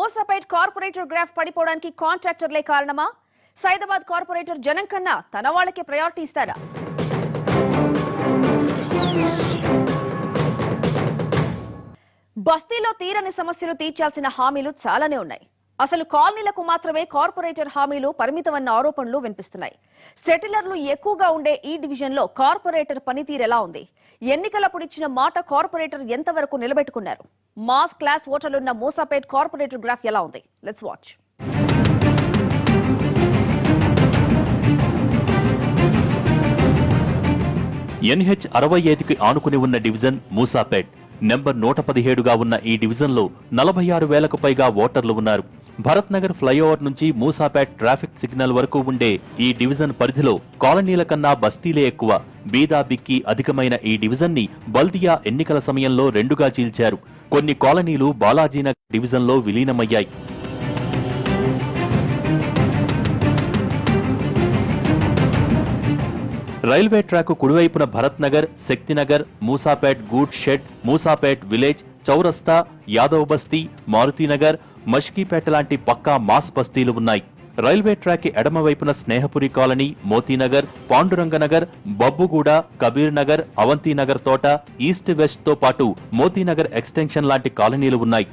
Moosapet corporator graph పడిపోవడానికి కాంట్రాక్టర్లే కారణమా? Saidabad corporator జనం కన్నా తన వాళ్ళకే ప్రయారిటీ ఇస్తారా? బస్తీలో తీరని సమస్యలు తీర్చాల్సిన హామీలు చాలానే ఉన్నాయి. అసలు కాలనీలకు మాత్రమే కార్పొరేటర్ హామీలు పరిమితమన్న ఆరోపణలు వినిపిస్తున్నాయి. సెటిలర్లు ఎక్కువగా ఉండే ఈ డివిజన్ లో కార్పొరేటర్ పనితీరు ఎలా ఉంది? ఎన్నికలప్పుడు ఇచ్చిన మాట కార్పొరేటర్ ఎంతవరకు నిలబెట్టుకున్నారు? మాస్ క్లాస్ ఓటర్లున్న మూసాపేట్ కార్పొరేటర్ గ్రాఫ్ ఎలా ఉంది? Let's watch. NH 65కి ఆనుకుని ఉన్న డివిజన్ మూసాపేట్. నెంబర్ 117గా ఉన్న ఈ డివిజన్లో 46,000కు పైగా ఓటర్లు ఉన్నారు. భరత్ నగర్ ఫ్లైఓవర్ నుంచి మూసాపేట్ ట్రాఫిక్ సిగ్నల్ వరకు ఉండే ఈ డివిజన్ పరిధిలో కాలనీల కన్నా బస్తీలే ఎక్కువ. బీదా బిక్కి అధికమైన ఈ డివిజన్ ని బల్దియా ఎన్నికల సమయంలో రెండుగా చీల్చారు. కొన్ని కాలనీలు బాలాజీనగర్ డివిజన్లో విలీనమయ్యాయి. రైల్వే ట్రాక్ కుడివైపున భరత్ నగర్, శక్తినగర్, మూసాపేట్ గూడ్ షెడ్, మూసాపేట్ విలేజ్, చౌరస్తా, యాదవ్ బస్తీ, మారుతీనగర్, మష్కీపేట లాంటి పక్కా మాస్ బస్తీలు ఉన్నాయి. రైల్వే ట్రాక్ కి ఎడమ వైపున స్నేహపురి కాలనీ, మోతీనగర్, పాండురంగనగర్, బబ్బుగూడ, కబీర్ నగర్, అవంతినగర్ తోట, ఈస్ట్ వెస్ట్ తో పాటు మోతీనగర్ ఎక్స్టెన్షన్ లాంటి కాలనీలు ఉన్నాయి.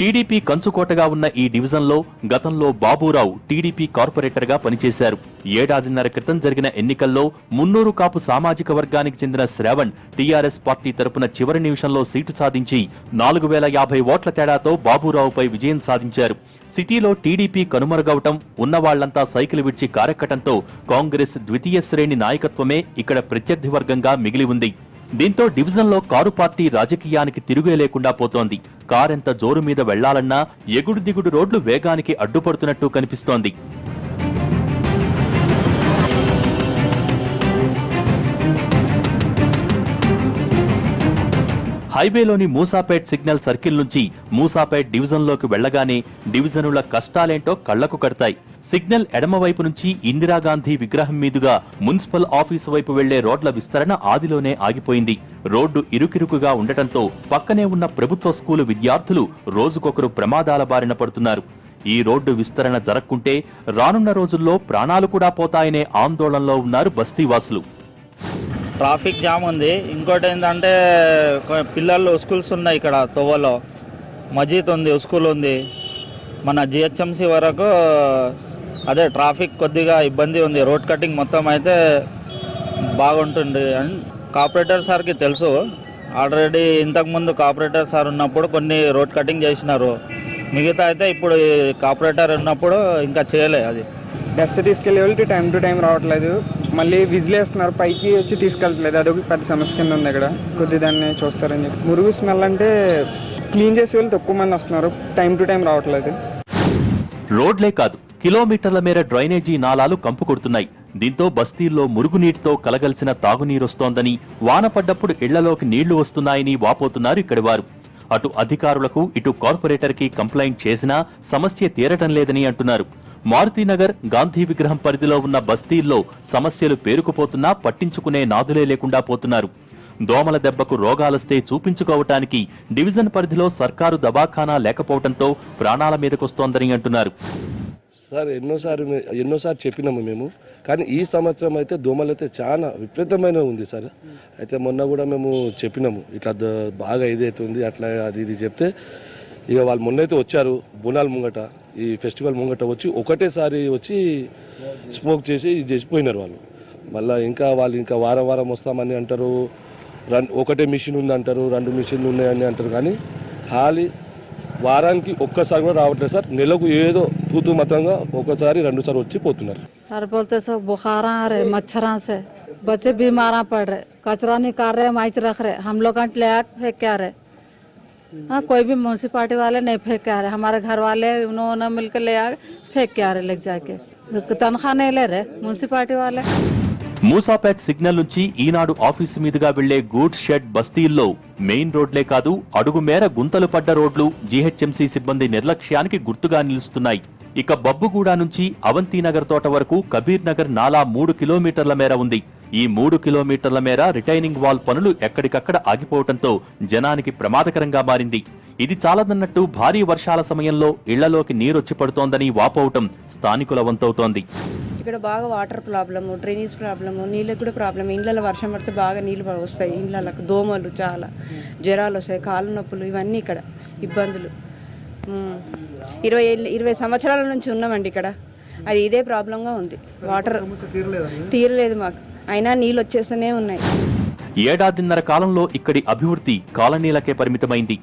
టీడీపీ కంచుకోటగా ఉన్న ఈ డివిజన్లో గతంలో బాబురావు టీడీపీ కార్పొరేటర్ గా పనిచేశారు. ఏడాదిన్నర క్రితం జరిగిన ఎన్నికల్లో మున్నూరు కాపు సామాజిక వర్గానికి చెందిన శ్రావణ్ టీఆర్ఎస్ పార్టీ తరపున చివరి నిమిషంలో సీటు సాధించి 4,050 ఓట్ల తేడాతో బాబురావుపై విజయం సాధించారు. సిటీలో టీడీపీ కనుమరుగవటం, ఉన్నవాళ్లంతా సైకిల్ విడిచి కారెక్కటంతో కాంగ్రెస్ ద్వితీయ శ్రేణి నాయకత్వమే ఇక్కడ ప్రత్యర్థి వర్గంగా మిగిలి ఉంది. దీంతో డివిజన్లో కారు పార్టీ రాజకీయానికి తిరుగే లేకుండా పోతోంది. కారెంత జోరు మీద వెళ్లాలన్నా ఎగుడు దిగుడు రోడ్లు వేగానికి అడ్డుపడుతున్నట్టు కనిపిస్తోంది. హైవేలోని మూసాపేట్ సిగ్నల్ సర్కిల్ నుంచి మూసాపేట్ డివిజన్లోకి వెళ్లగానే డివిజనుల కష్టాలేంటో కళ్లకు కడతాయి. సిగ్నల్ ఎడమవైపు నుంచి ఇందిరాగాంధీ విగ్రహం మీదుగా మున్సిపల్ ఆఫీసు వైపు వెళ్లే రోడ్ల విస్తరణ ఆదిలోనే ఆగిపోయింది. రోడ్డు ఇరుకిరుకుగా ఉండటంతో పక్కనే ఉన్న ప్రభుత్వ స్కూలు విద్యార్థులు రోజుకొకరు ప్రమాదాల బారిన పడుతున్నారు. ఈ రోడ్డు విస్తరణ జరక్కుంటే రానున్న రోజుల్లో ప్రాణాలు కూడా పోతాయనే ఆందోళనలో ఉన్నారు బస్తీవాసులు. ట్రాఫిక్ జామ్ ఉంది. ఇంకోటి ఏంటంటే పిల్లలు స్కూల్స్ ఉన్నాయి. ఇక్కడ తొవ్వలో మజీద్ ఉంది, స్కూల్ ఉంది. మన GHMC వరకు అదే ట్రాఫిక్ కొద్దిగా ఇబ్బంది ఉంది. రోడ్ కటింగ్ మొత్తం అయితే బాగుంటుంది అని కార్పొరేటర్ సార్కి తెలుసు. ఆల్రెడీ ఇంతకుముందు కార్పొరేటర్ సార్ ఉన్నప్పుడు కొన్ని రోడ్ కటింగ్ చేసినారు. మిగతా అయితే ఇప్పుడు కార్పొరేటర్ ఉన్నప్పుడు ఇంకా చేయలే. అది డస్ట్ తీసుకెళ్లే వాళ్ళకి టైం టు టైం రావట్లేదు. మళ్ళీ విజిల్ వేస్తున్నారు, పైకి వచ్చి తీసుకెళ్ళట్లేదు. అదొక పెద్ద సమస్య కింద ఉంది. ఇక్కడ కొద్ది దాన్ని చూస్తారని చెప్పి మురుగు స్మెల్ అంటే క్లీన్ చేసే వాళ్ళు తక్కువ మంది వస్తున్నారు, టైం టు టైం రావట్లేదు. రోడ్లే కాదు, కిలోమీటర్ల మేర డ్రైనేజీ నాలాలు కంపు కొడుతున్నాయి. దీంతో బస్తీల్లో మురుగునీటితో కలగలిసిన తాగునీరొస్తోందని, వాన పడ్డప్పుడు ఇళ్లలోకి నీళ్లు వస్తున్నాయని వాపోతున్నారు ఇక్కడి వారు. అటు అధికారులకు ఇటు కార్పొరేటర్ కి కంప్లైంట్ చేసినా సమస్య తీరటం లేదని అంటున్నారు. మారుతీనగర్, గాంధీ విగ్రహం పరిధిలో ఉన్న బస్తీల్లో సమస్యలు పేరుకుపోతున్నా పట్టించుకునే నాదులే లేకుండా పోతున్నారు. దోమల దెబ్బకు రోగాలొస్తే చూపించుకోవటానికి డివిజన్ పరిధిలో సర్కారు దవాఖానా లేకపోవడంతో ప్రాణాల మీదకొస్తోందని అంటున్నారు. సార్ ఎన్నోసార్లు చెప్పినాము మేము, కానీ ఈ సంవత్సరం అయితే దోమలు అయితే చాలా విపరీతమైన ఉంది సార్. అయితే మొన్న కూడా మేము చెప్పినాము, ఇట్లా బాగా ఇదైతుంది అట్లా అది ఇది చెప్తే ఇక వాళ్ళు మొన్నైతే వచ్చారు. బోనాల ముంగట, ఈ ఫెస్టివల్ ముంగట వచ్చి ఒకటేసారి వచ్చి స్మోక్ చేసి చేసిపోయినారు వాళ్ళు. మళ్ళీ వాళ్ళు ఇంకా వారం వస్తామని అంటారు. ఒకటే మిషన్ ఉంది అంటారు, 2 మిషన్లు ఉన్నాయని అంటారు. కానీ ఖాళీ వారానికి ఒక్కసారి కూడా రావట్లేదు సార్. నెలకు ఏదో తూతూ మతంగా ఒకసారి 2 సార్లు వచ్చి పోతున్నారు. बोलते सब बुखार आ रहे, मच्छर से बच्चे बीमार पड़ रहे, कचरा निकाल रहे, माइच रख रहे, हम लोग ले फेंक के आ रहे. हाँ, कोई भी म्यूनसिपालिटी वाले नहीं फेंक के आ रहे, हमारे घर वाले उन्होंने मिलकर ले आ फेंक के आ रहे, लेके जाके तनख्वाह नहीं ले रहे म्यूनसिपालिटी वाले. మూసాపేట్ సిగ్నల్ నుంచి ఈనాడు ఆఫీసు మీదుగా వెళ్లే గూడ్ షెడ్ బస్తీల్లో మెయిన్ రోడ్లే కాదు, అడుగు మేర గుంతలు పడ్డ రోడ్లు GHMC సిబ్బంది నిర్లక్ష్యానికి గుర్తుగా నిలుస్తున్నాయి. ఇక బబ్బుగూడ నుంచి అవంతినగర్ తోట వరకు కబీర్ నగర్ నాలా 3 కిలోమీటర్ల మేర ఉంది. ఈ 3 కిలోమీటర్ల మేర రిటైనింగ్ వాల్ పనులు ఎక్కడికక్కడ ఆగిపోవడంతో జనానికి ప్రమాదకరంగా మారింది. ఇది చాలదన్నట్టు భారీ వర్షాల సమయంలో ఇళ్లలోకి నీరొచ్చి పడుతోందని వాపోవటం స్థానికుల వంతవుతోంది. ఇక్కడ బాగా వాటర్ ప్రాబ్లము, డ్రైనేజ్ ప్రాబ్లము, నీళ్ళకి కూడా ప్రాబ్లమ్. ఇండ్లలో వర్షం పడితే బాగా నీళ్ళు వస్తాయి, ఇండ్లకు దోమలు, చాలా జ్వరాలు వస్తాయి, కాళ్ళు నొప్పులు, ఇవన్నీ ఇక్కడ ఇబ్బందులు. 20 సంవత్సరాల నుంచి ఉన్నామండి ఇక్కడ. అది ఇదే ప్రాబ్లంగా ఉంది. వాటర్ తీరలేదు మాకు, అయినా నీళ్ళు వచ్చేస్తూనే ఉన్నాయి. ఏడాదిన్నర కాలంలో ఇక్కడి అభివృద్ధి కాలనీలకే పరిమితమైంది.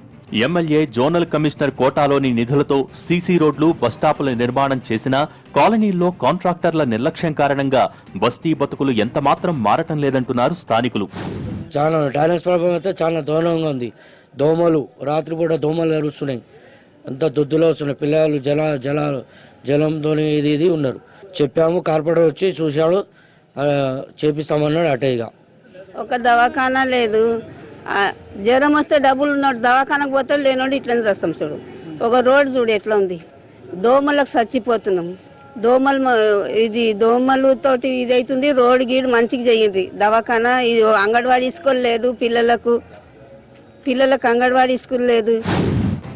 ఎమ్మెల్యే జోనల్ కమిషనర్ కోటాలోని నిధులతో సీసీ రోడ్లు, బస్టాపుల నిర్మాణం చేసినా కాలనీల్లో కాంట్రాక్టర్ల నిర్లక్ష్యం కారణంగా బస్తీ బతుకులు ఎంతమాత్రం మారటం లేదంటున్నారు స్థానికులు. చాలా డ్రైనేజ్ ప్రాబ్లం అయితే చాలా దారుణంగా ఉంది. దోమలు, రాత్రిపూట దోమలు ఎరుస్తున్నాయి, అంత దొద్దులో వస్తున్నాయి. పిల్లలు జలంతో ఇది ఉన్నారు. చెప్పాము, కార్పొరేటర్ వచ్చి చూశాడు, చేపిస్తామన్నాడు. అటేగా ఒక దవాఖానా లేదు. జ్వరం వస్తే డబ్బులు ఉన్నాడు, దవాఖానకు పోతే లేనోడు ఇట్లా చేస్తాం. చూడు, ఒక రోడ్ చూడు ఎట్లా ఉంది. దోమలకు చచ్చిపోతున్నాం. దోమలతోటి ఇది అవుతుంది. రోడ్ గీడు మంచిగా చేయండి. దవాఖానా ఇది అంగన్వాడీ స్కూల్ లేదు, పిల్లలకు అంగన్వాడీ స్కూల్ లేదు.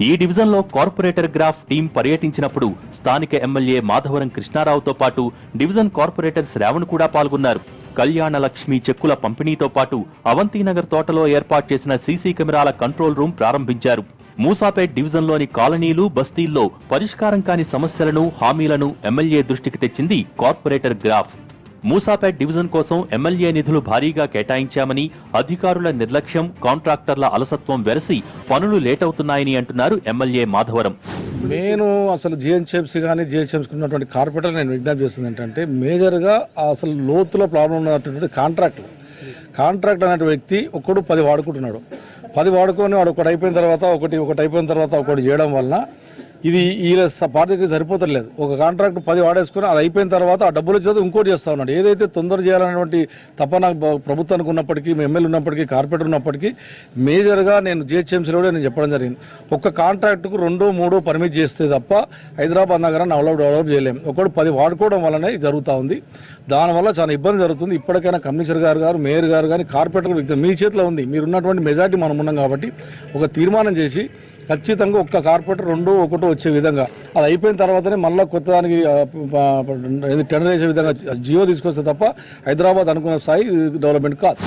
ఈ డివిజన్లో కార్పొరేటర్ గ్రాఫ్ టీం పర్యటించినప్పుడు స్థానిక ఎమ్మెల్యే మాధవరం కృష్ణారావుతో పాటు డివిజన్ కార్పొరేటర్ శ్రావణ్ కూడా పాల్గొన్నారు. కళ్యాణ లక్ష్మి చెక్కుల పంపిణీతో పాటు అవంతినగర్ తోటలో ఏర్పాటు చేసిన సీసీ కెమెరాల కంట్రోల్ రూమ్ ప్రారంభించారు. మూసాపేట్ డివిజన్లోని కాలనీలు, బస్తీల్లో పరిష్కారం కాని సమస్యలను, హామీలను ఎమ్మెల్యే దృష్టికి తెచ్చింది కార్పొరేటర్ గ్రాఫ్. మూసాపేట్ డివిజన్ కోసం ఎమ్మెల్యే నిధులు భారీగా కేటాయించామని, అధికారుల నిర్లక్ష్యం, కాంట్రాక్టర్ల అలసత్వం వెరసి పనులు లేటవుతున్నాయని అంటున్నారు ఎమ్మెల్యే మాధవరం. నేను అసలు జిహెచ్ఎంసీ కానీ జిహెచ్ఎంసీ ఉన్నటువంటి కార్పొరేటర్ నేను విజ్ఞప్తి చేస్తుంది ఏంటంటే, మేజర్గా అసలు లోతులో ప్రాబ్లం ఉన్నటువంటి కాంట్రాక్ట్ అనే వ్యక్తి ఒకడు 10 వాడుకుంటున్నాడు. 10 వాడుకొని వాడు ఒకటి అయిపోయిన తర్వాత ఒకటి చేయడం వలన ఇది ఈ పార్టీకి సరిపోతలేదు. ఒక కాంట్రాక్ట్ 10 వాడేసుకుని అది అయిపోయిన తర్వాత ఆ డబ్బులు వచ్చేది ఇంకోటి చేస్తా ఉన్నాడు. ఏదైతే తొందర చేయాలనేటువంటి తప్ప నాకు ప్రభుత్వానికి ఉన్నప్పటికీ, ఎమ్మెల్యే ఉన్నప్పటికీ, కార్పొరేటర్ ఉన్నప్పటికీ మేజర్గా నేను జిహెచ్ఎంసీలో నేను చెప్పడం జరిగింది. ఒక్క కాంట్రాక్టుకు 2-3 పర్మిట్ చేస్తే తప్ప హైదరాబాద్ నగరాన్ని డెవలప్ చేయలేము. ఒకటి 10 వాడుకోవడం వల్లనే ఇది జరుగుతూ ఉంది. దానివల్ల చాలా ఇబ్బంది జరుగుతుంది. ఇప్పటికైనా కమిషనర్ గారు, మేయర్ గారు కానీ, కార్పొరేటర్ మీ చేతిలో ఉంది. మీరున్నటువంటి మెజార్టీ మనం ఉన్నాం కాబట్టి ఒక తీర్మానం చేసి ఖచ్చితంగా ఒక్క కార్పొరేటర్ 2-1 వచ్చే విధంగా, అది అయిపోయిన తర్వాతనే మళ్ళీ కొత్త దానికి టెండర్ వేసే విధంగా జియో తీసుకొస్తే తప్ప హైదరాబాద్ అనుకున్న స్థాయి డెవలప్మెంట్ కాదు.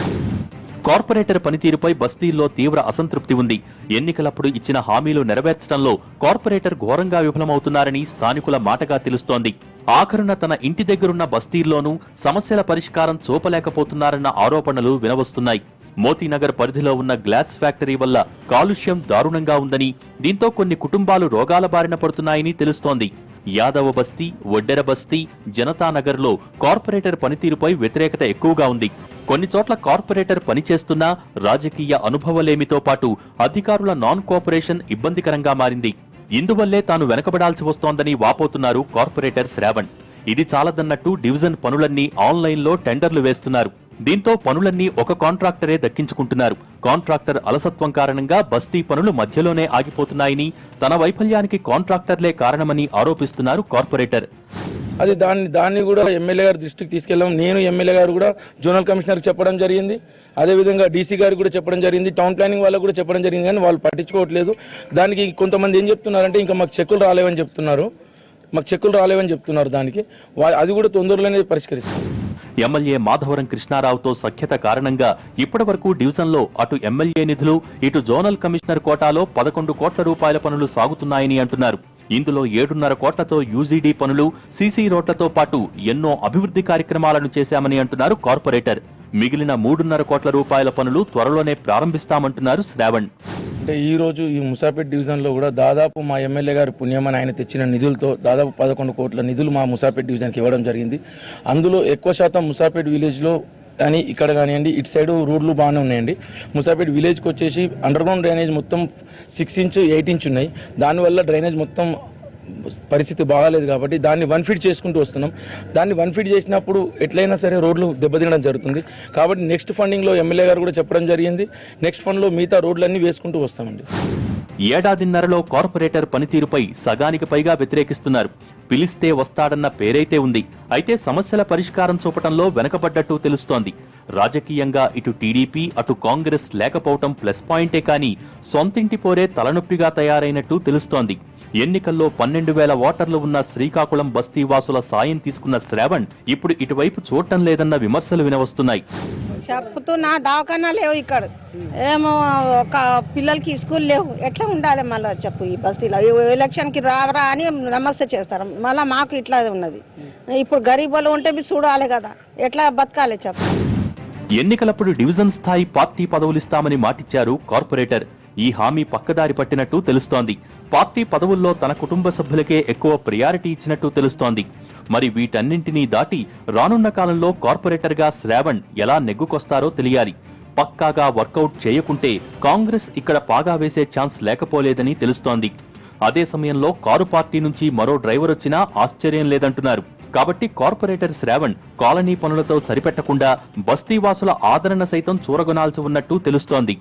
కార్పొరేటర్ పనితీరుపై బస్తీల్లో తీవ్ర అసంతృప్తి ఉంది. ఎన్నికలప్పుడు ఇచ్చిన హామీలు నెరవేర్చడంలో కార్పొరేటర్ ఘోరంగా విఫలమవుతున్నారని స్థానికుల మాటగా తెలుస్తోంది. ఆఖరున తన ఇంటి దగ్గరున్న బస్తీల్లోనూ సమస్యల పరిష్కారం చూపలేకపోతున్నారన్న ఆరోపణలు వినవస్తున్నాయి. మోతీనగర్ పరిధిలో ఉన్న గ్లాస్ ఫ్యాక్టరీ వల్ల కాలుష్యం దారుణంగా ఉందని, దీంతో కొన్ని కుటుంబాలు రోగాల బారిన పడుతున్నాయని తెలుస్తోంది. యాదవ బస్తీ, ఒడ్డెర బస్తీ, జనతానగర్లో కార్పొరేటర్ పనితీరుపై వ్యతిరేకత ఎక్కువగా ఉంది. కొన్ని చోట్ల కార్పొరేటర్ పనిచేస్తున్నా రాజకీయ అనుభవలేమితో పాటు అధికారుల నాన్ కోఆపరేషన్ ఇబ్బందికరంగా మారింది. ఇందువల్లే తాను వెనకబడాల్సి వస్తోందని వాపోతున్నారు కార్పొరేటర్ శ్రావణ్. ఇది చాలదన్నట్టు డివిజన్ పనులన్నీ ఆన్లైన్లో టెండర్లు వేస్తున్నారు. దీంతో పనులన్నీ ఒక కాంట్రాక్టరే దక్కించుకుంటున్నారు. కాంట్రాక్టర్ అలసత్వం కారణంగా బస్తీ పనులు మధ్యలోనే ఆగిపోతున్నాయని, తన వైఫల్యానికి కాంట్రాక్టర్లే కారణమని ఆరోపిస్తున్నారు కార్పొరేటర్. అది దాన్ని కూడా ఎమ్మెల్యే గారి దృష్టికి తీసుకెళ్ళాం. నేను ఎమ్మెల్యే గారు కూడా జోనల్ కమిషనర్కి చెప్పడం జరిగింది. అదేవిధంగా డీసీ గారికి కూడా చెప్పడం జరిగింది, టౌన్ ప్లానింగ్ వాళ్ళకు కూడా చెప్పడం జరిగింది. కానీ వాళ్ళు పట్టించుకోవట్లేదు. దానికి కొంతమంది ఏం చెప్తున్నారంటే ఇంకా మాకు చెక్కులు రాలేవని చెప్తున్నారు. దానికి అది కూడా తొందరలోనే పరిష్కరిస్తారు. ఎమ్మెల్యే మాధవరం కృష్ణారావుతో సఖ్యత కారణంగా ఇప్పటివరకు డివిజన్లో అటు ఎమ్మెల్యే నిధులు, ఇటు జోనల్ కమిషనర్ కోటాలో 11 కోట్ల రూపాయల పనులు సాగుతున్నాయని అంటున్నారు. ఇందులో 7.5 కోట్లతో యూజీడీ పనులు, సీసీ రోడ్లతో పాటు ఎన్నో అభివృద్ధి కార్యక్రమాలను చేశామని అంటున్నారు కార్పొరేటర్. మిగిలిన 3.5 కోట్ల రూపాయల పనులు త్వరలోనే ప్రారంభిస్తామంటున్నారు శ్రావణ్. అంటే ఈ రోజు ఈ ముసాపేట్ డివిజన్లో కూడా దాదాపు మా ఎమ్మెల్యే గారి పుణ్యమని ఆయన తెచ్చిన నిధులతో దాదాపు 11 కోట్ల నిధులు మా ముసాపేట్ డివిజన్కి ఇవ్వడం జరిగింది. అందులో ఎక్కువ శాతం ముసాపేట్ విలేజ్లో కానీ ఇక్కడ కానివ్వండి, ఇటు సైడ్ రోడ్లు బాగానే ఉన్నాయండి. ముసాపేట్ విలేజ్కి వచ్చేసి అండర్ గ్రౌండ్ డ్రైనేజ్ మొత్తం 6 ఇంచ్ 8 ఇంచ్ ఉన్నాయి. దానివల్ల డ్రైనేజ్ మొత్తం పరిస్థితి బాగాలేదు కాబట్టి దాన్ని 1 ఫీట్ చేసుకుంటూ వస్తున్నాం. దాన్ని 1 ఫీట్ చేసినప్పుడు ఎట్లయినా సరే రోడ్లు దెబ్బతినడం జరుగుతుంది. కాబట్టి నెక్స్ట్ ఫండింగ్లో ఎమ్మెల్యే గారు కూడా చెప్పడం జరిగింది, నెక్స్ట్ ఫండ్లో మిగతా రోడ్లన్నీ వేసుకుంటూ వస్తామండి. ఏడాదిన్నరలో కార్పొరేటర్ పనితీరుపై సగానికి పైగా వ్యతిరేకిస్తున్నారు. పిలిస్తే వస్తాడన్న పేరైతే ఉంది, అయితే సమస్యల పరిష్కారం చూపటంలో వెనకబడ్డట్టు తెలుస్తోంది. రాజకీయంగా ఇటు టీడీపీ అటు కాంగ్రెస్ లేకపోవటం ప్లస్ పాయింటే కానీ సొంతింటి పోరే తలనొప్పిగా తయారైనట్టు తెలుస్తోంది. ఎన్నికల్లో 12,000 ఓటర్లు ఉన్న శ్రీకాకుళం బస్తీవాసుల సాయం తీసుకున్న శ్రావణ్ ఇప్పుడు ఇటువైపు చూడటం లేదన్న విమర్శలు వినవస్తున్నాయి. చెప్తున్నా దవాఖానా లేవు ఇక్కడ, ఏమో ఒక పిల్లలకి స్కూల్ లేవు, ఎట్లా ఉండాలి మళ్ళీ చెప్పు. ఈ బస్తీలో ఎలక్షన్కి రావరా అని నమస్తే చేస్తారు, మళ్ళీ మాకు ఇట్లా ఉన్నది. ఇప్పుడు గరీబులు ఉంటే మీరు చూడాలి కదా, ఎట్లా బతకాలి చెప్పు. ఎన్నికలప్పుడు డివిజన్ స్థాయి పార్టీ పదవులిస్తామని మాటిచ్చారు కార్పొరేటర్. ఈ హామీ పక్కదారి పట్టినట్టు తెలుస్తోంది. పార్టీ పదవుల్లో తన కుటుంబ సభ్యులకే ఎక్కువ ప్రయారిటీ ఇచ్చినట్టు తెలుస్తోంది. మరి వీటన్నింటినీ దాటి రానున్న కాలంలో కార్పొరేటర్గా శ్రావణ్ ఎలా నెగ్గుకొస్తారో తెలియాలి. పక్కాగా వర్కౌట్ చేయకుంటే కాంగ్రెస్ ఇక్కడ పాగా వేసే ఛాన్స్ లేకపోలేదని తెలుస్తోంది. అదే సమయంలో కారు పార్టీ నుంచి మరో డ్రైవర్ వచ్చినా ఆశ్చర్యం లేదంటున్నారు. కాబట్టి కార్పొరేటర్ శ్రావణ్ కాలనీ పనులతో సరిపెట్టకుండా బస్తీవాసుల ఆదరణ సైతం చూరగొనాల్సి ఉన్నట్టు తెలుస్తోంది.